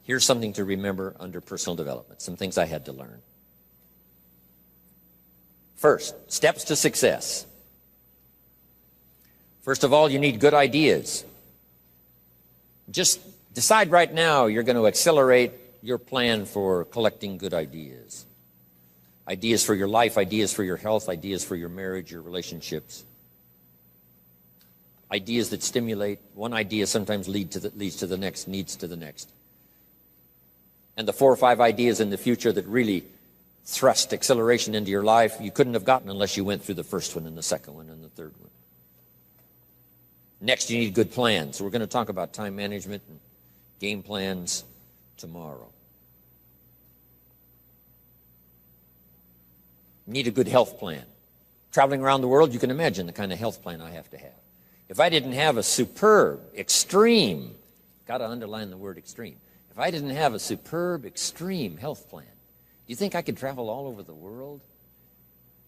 Here's something to remember under personal development, some things I had to learn. First, steps to success. First of all, you need good ideas. Just decide right now you're going to accelerate your plan for collecting good ideas. Ideas for your life, ideas for your health, ideas for your marriage, your relationships. Ideas that stimulate. One idea sometimes leads to the next, needs to the next. And the 4 or 5 ideas in the future that really thrust acceleration into your life, you couldn't have gotten unless you went through the first one and the second one and the third one. Next, you need good plans. We're going to talk about time management and game plans tomorrow. You need a good health plan. Traveling around the world, you can imagine the kind of health plan I have to have. If I didn't have a superb, extreme, got to underline the word extreme, if I didn't have a superb, extreme health plan, do you think I could travel all over the world?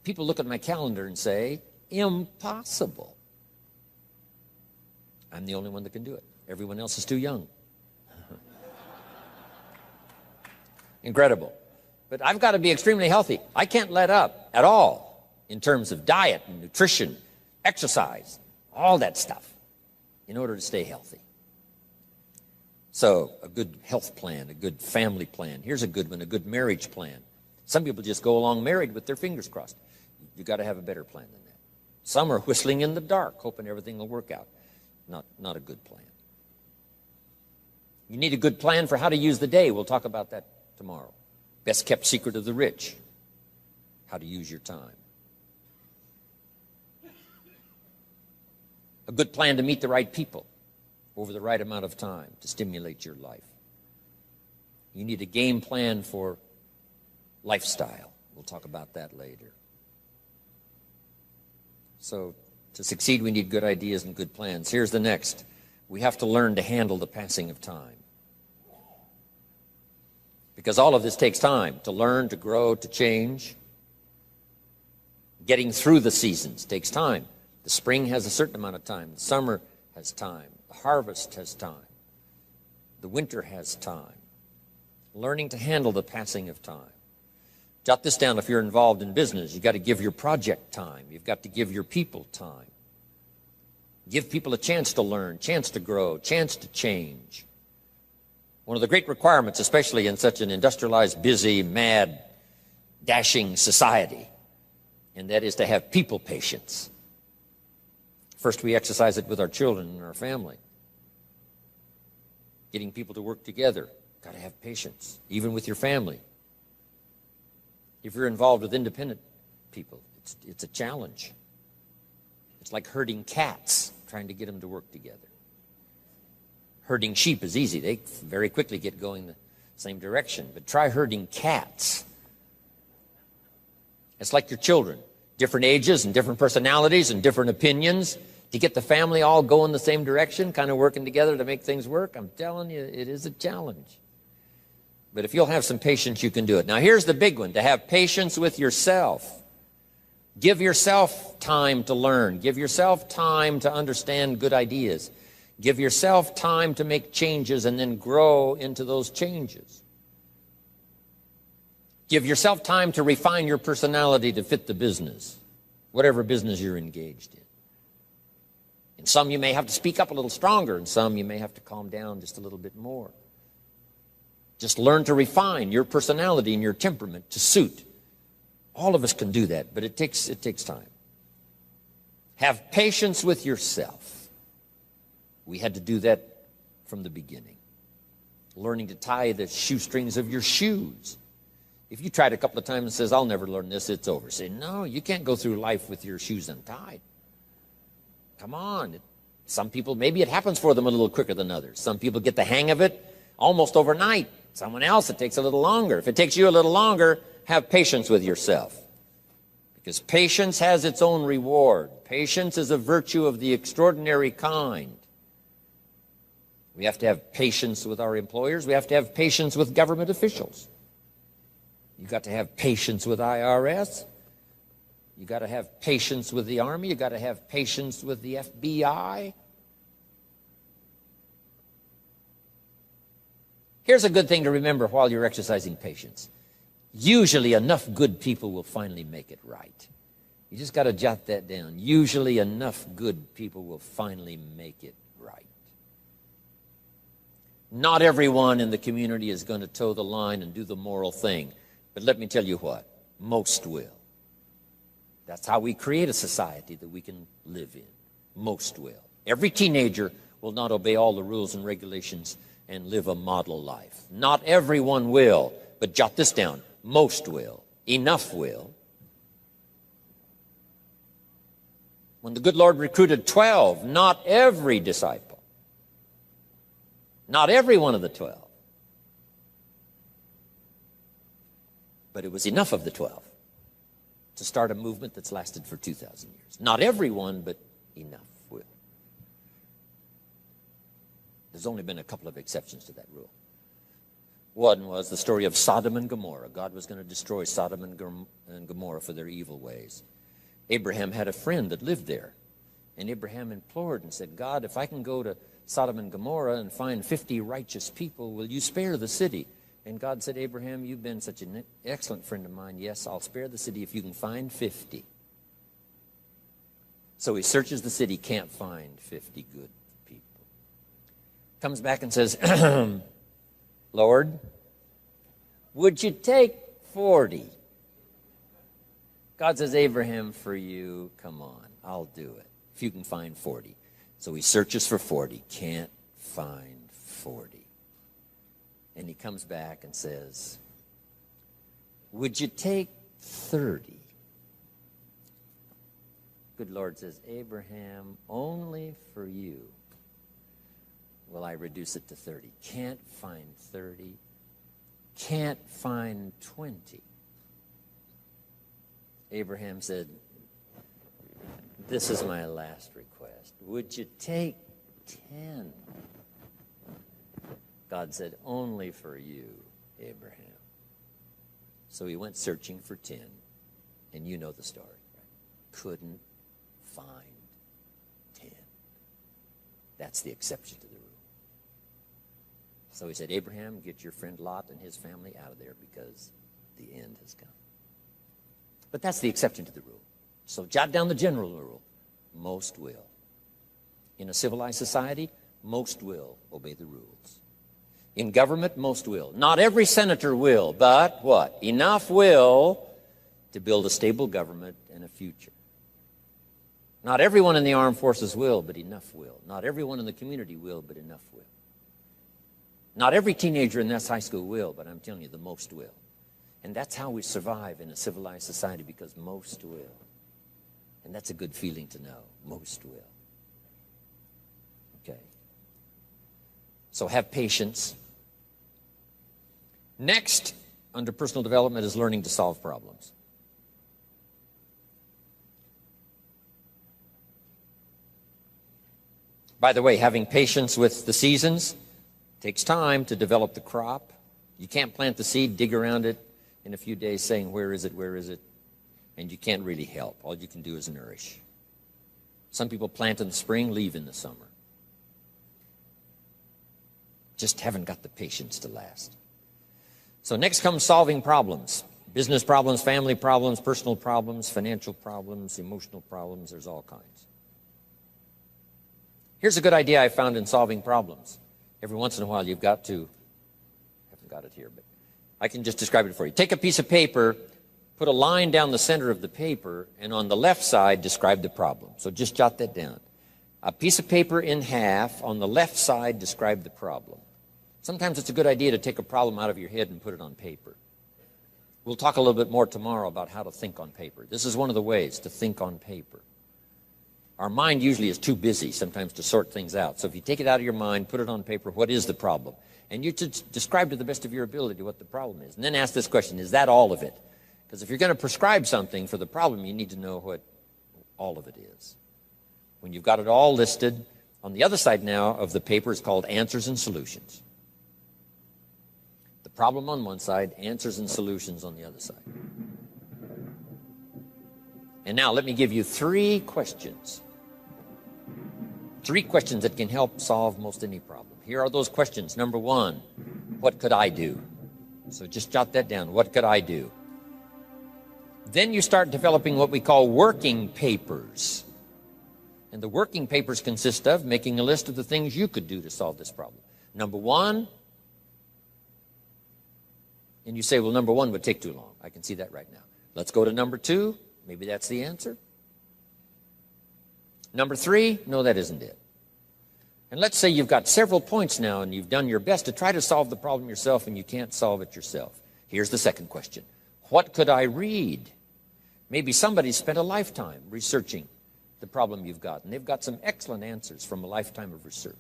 People look at my calendar and say, impossible. I'm the only one that can do it. Everyone else is too young. Incredible. But I've got to be extremely healthy. I can't let up at all in terms of diet and nutrition, exercise, all that stuff in order to stay healthy. So a good health plan, a good family plan. Here's a good one, a good marriage plan. Some people just go along married with their fingers crossed. You've got to have a better plan than that. Some are whistling in the dark, hoping everything will work out. Not a good plan. You need a good plan for how to use the day. We'll talk about that tomorrow. Best kept secret of the rich, how to use your time. A good plan to meet the right people over the right amount of time to stimulate your life. You need a game plan for lifestyle. We'll talk about that later. So to succeed, we need good ideas and good plans. Here's the next. We have to learn to handle the passing of time. Because all of this takes time to learn, to grow, to change. Getting through the seasons takes time. The spring has a certain amount of time. The summer has time. The harvest has time. The winter has time. Learning to handle the passing of time. Jot this down if you're involved in business. You've got to give your project time. You've got to give your people time. Give people a chance to learn, chance to grow, chance to change. One of the great requirements, especially in such an industrialized, busy, mad, dashing society, and that is to have people patience. First, we exercise it with our children and our family. Getting people to work together, got to have patience, even with your family. If you're involved with independent people, it's a challenge. It's like herding cats, trying to get them to work together. Herding sheep is easy. They very quickly get going the same direction. But try herding cats. It's like your children. Different ages and different personalities and different opinions. To get the family all going the same direction, kind of working together to make things work, I'm telling you, it is a challenge. But if you'll have some patience, you can do it. Now, here's the big one, to have patience with yourself. Give yourself time to learn. Give yourself time to understand good ideas. Give yourself time to make changes and then grow into those changes. Give yourself time to refine your personality to fit the business, whatever business you're engaged in. In some you may have to speak up a little stronger, in some you may have to calm down just a little bit more. Just learn to refine your personality and your temperament to suit. All of us can do that, but it takes time. Have patience with yourself. We had to do that from the beginning. Learning to tie the shoestrings of your shoes. If you tried a couple of times and says, I'll never learn this, it's over. Say, no, you can't go through life with your shoes untied. Come on. Some people, maybe it happens for them a little quicker than others. Some people get the hang of it almost overnight. Someone else, it takes a little longer. If it takes you a little longer, have patience with yourself. Because patience has its own reward. Patience is a virtue of the extraordinary kind. We have to have patience with our employers. We have to have patience with government officials. You've got to have patience with IRS. You've got to have patience with the Army. You've got to have patience with the FBI. Here's a good thing to remember while you're exercising patience. Usually enough good people will finally make it right. You just got to jot that down. Usually enough good people will finally make it right. Not everyone in the community is going to toe the line and do the moral thing. But let me tell you what, most will. That's how we create a society that we can live in. Most will. Every teenager will not obey all the rules and regulations and live a model life. Not everyone will, but jot this down. Most will. Enough will. When the good Lord recruited 12, not every disciple, not every one of the 12, but it was enough of the 12 to start a movement that's lasted for 2,000 years. Not everyone, but enough will. There's only been a couple of exceptions to that rule. One was the story of Sodom and Gomorrah. God was going to destroy Sodom and Gomorrah for their evil ways. Abraham had a friend that lived there. And Abraham implored and said, God, if I can go to Sodom and Gomorrah and find 50 righteous people, will you spare the city? And God said, Abraham, you've been such an excellent friend of mine. Yes, I'll spare the city if you can find 50. So he searches the city, can't find 50 good people. Comes back and says, Lord, would you take 40? God says, Abraham, for you, come on, I'll do it, if you can find 40. So he searches for 40, can't find 40. And he comes back and says, would you take 30? Good Lord says, Abraham, only for you will I reduce it to 30. Can't find 30. Can't find 20. Abraham said, this is my last request. Would you take 10? God said, only for you, Abraham. So he went searching for 10, and you know the story, right? Couldn't find 10. That's the exception to the rule. So he said, Abraham, get your friend Lot and his family out of there because the end has come. But that's the exception to the rule. So jot down the general rule. Most will. In a civilized society, most will obey the rules. In government, most will. Not every senator will, but what? Enough will to build a stable government and a future. Not everyone in the armed forces will, but enough will. Not everyone in the community will, but enough will. Not every teenager in this high school will, but I'm telling you, the most will. And that's how we survive in a civilized society, because most will. And that's a good feeling to know. Most will. Okay. So have patience. Next, under personal development, is learning to solve problems. By the way, having patience with the seasons takes time to develop the crop. You can't plant the seed, dig around it in a few days saying, where is it, where is it? And you can't really help. All you can do is nourish. Some people plant in the spring, leave in the summer. Just haven't got the patience to last. So next comes solving problems. Business problems, family problems, personal problems, financial problems, emotional problems. There's all kinds. Here's a good idea I found in solving problems. Every once in a while you've got to, I haven't got it here, but I can just describe it for you. Take a piece of paper, put a line down the center of the paper, and on the left side describe the problem. So just jot that down. A piece of paper in half, on the left side describe the problem. Sometimes it's a good idea to take a problem out of your head and put it on paper. We'll talk a little bit more tomorrow about how to think on paper. This is one of the ways to think on paper. Our mind usually is too busy sometimes to sort things out. So if you take it out of your mind, put it on paper, what is the problem? And you describe to the best of your ability what the problem is. And then ask this question, is that all of it? Because if you're going to prescribe something for the problem, you need to know what all of it is. When you've got it all listed, on the other side now of the paper is called answers and solutions. The problem on one side, answers and solutions on the other side. And now let me give you 3 questions. 3 questions that can help solve most any problem. Here are those questions. Number 1, What could I do? So just jot that down. What could I do? Then you start developing what we call working papers. And the working papers consist of making a list of the things you could do to solve this problem. Number one, and you say, well, number one would take too long. I can see that right now. Let's go to number two. Maybe that's the answer. Number three, no, that isn't it. And let's say you've got several points now and you've done your best to try to solve the problem yourself and you can't solve it yourself. Here's the second question. What could I read? Maybe somebody spent a lifetime researching the problem you've got, and they've got some excellent answers from a lifetime of research.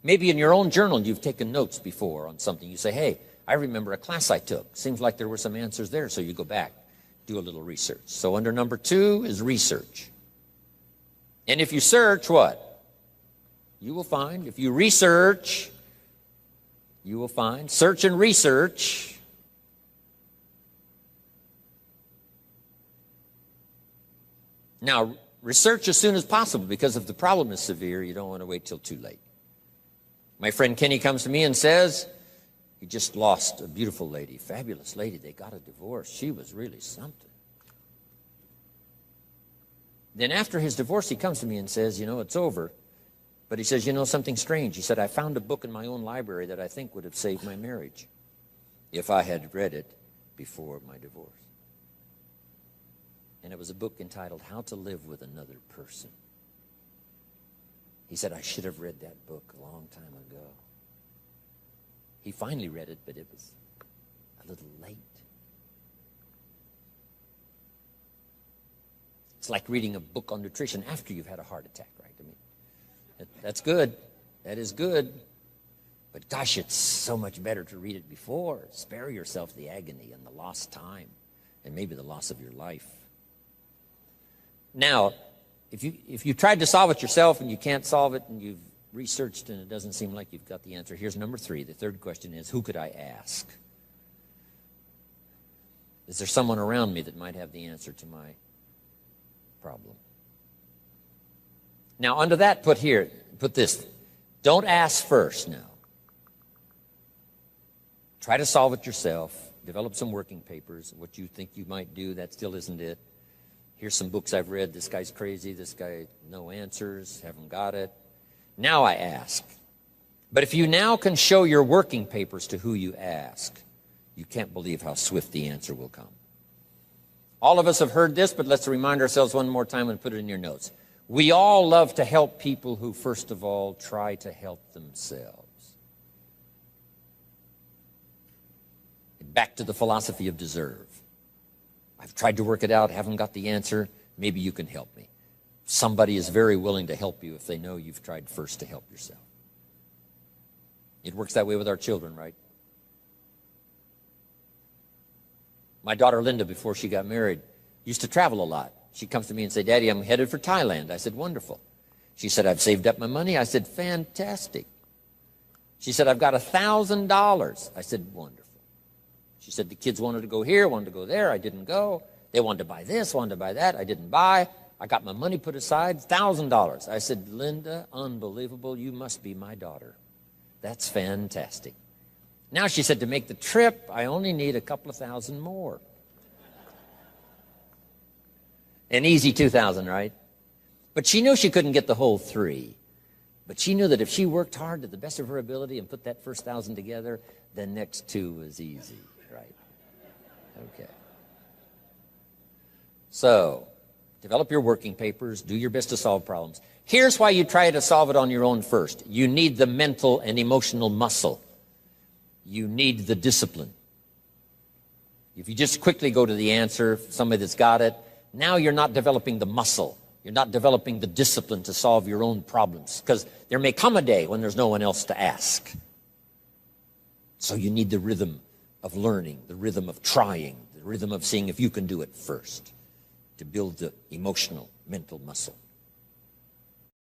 Maybe in your own journal you've taken notes before on something. You say, hey, I remember a class I took. Seems like there were some answers there, so you go back, do a little research. So under number two is research. And if you search, what? You will find. If you research, you will find. Search and research. Now, research as soon as possible, because if the problem is severe, you don't want to wait till too late. My friend Kenny comes to me and says, he just lost a beautiful lady, fabulous lady. They got a divorce. She was really something. Then after his divorce, he comes to me and says, you know, it's over. But he says, you know, something strange. He said, I found a book in my own library that I think would have saved my marriage if I had read it before my divorce. And it was a book entitled How to Live with Another Person. He said, I should have read that book a long time ago. He finally read it, but it was a little late. It's like reading a book on nutrition after you've had a heart attack, right? I mean, that's good. That is good. But gosh, it's so much better to read it before. Spare yourself the agony and the lost time and maybe the loss of your life. Now, if you tried to solve it yourself and you can't solve it and you've researched and it doesn't seem like you've got the answer, here's number three. The third question is, who could I ask? Is there someone around me that might have the answer to my problem? Now, under that, put this. Don't ask first now. Try to solve it yourself. Develop some working papers. What you think you might do, that still isn't it. Here's some books I've read. This guy's crazy. This guy, no answers, haven't got it. Now I ask. But if you now can show your working papers to who you ask, you can't believe how swift the answer will come. All of us have heard this, but let's remind ourselves one more time and put it in your notes. We all love to help people who, first of all, try to help themselves. Back to the philosophy of deserve. I've tried to work it out, haven't got the answer. Maybe you can help me. Somebody is very willing to help you if they know you've tried first to help yourself. It works that way with our children, right? My daughter Linda, before she got married, used to travel a lot. She comes to me and said, Daddy, I'm headed for Thailand. I said, wonderful. She said, I've saved up my money. I said, fantastic. She said, I've got $1,000. I said, wonderful. She said, the kids wanted to go here, wanted to go there. I didn't go. They wanted to buy this, wanted to buy that. I didn't buy. I got my money put aside, $1,000. I said, Linda, unbelievable. You must be my daughter. That's fantastic. Now she said, to make the trip, I only need a couple of thousand more. An easy 2,000, right? But she knew she couldn't get the whole 3. But she knew that if she worked hard to the best of her ability and put that first 1,000 together, the next 2 was easy, right? Okay. So, develop your working papers. Do your best to solve problems. Here's why you try to solve it on your own first. You need the mental and emotional muscle. You need the discipline. If you just quickly go to the answer, somebody that's got it, now you're not developing the muscle. You're not developing the discipline to solve your own problems, because there may come a day when there's no one else to ask. So you need the rhythm of learning, the rhythm of trying, the rhythm of seeing if you can do it first to build the emotional, mental muscle.